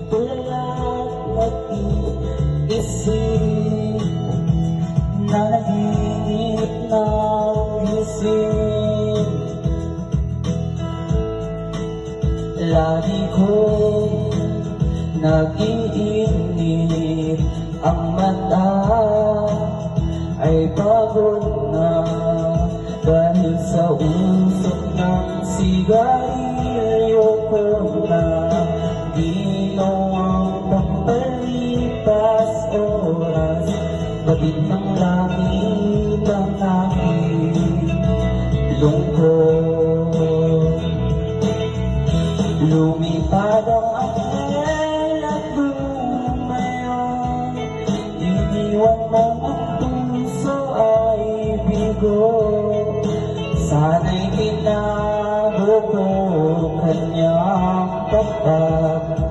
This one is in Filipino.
tulad mag-iisip, nanaginip na gising. Lagi ko nag-iinip, ang mata ay pagod na dahil sa usok ng sigarilyo ko na dilaw ang pampalipas oras. Batid ng langit ang aking lungkot. Lumipad ang anghel at bumayo, iniwan mong ang puso ay bigo. Sana'y tinago ko kanyang tapat.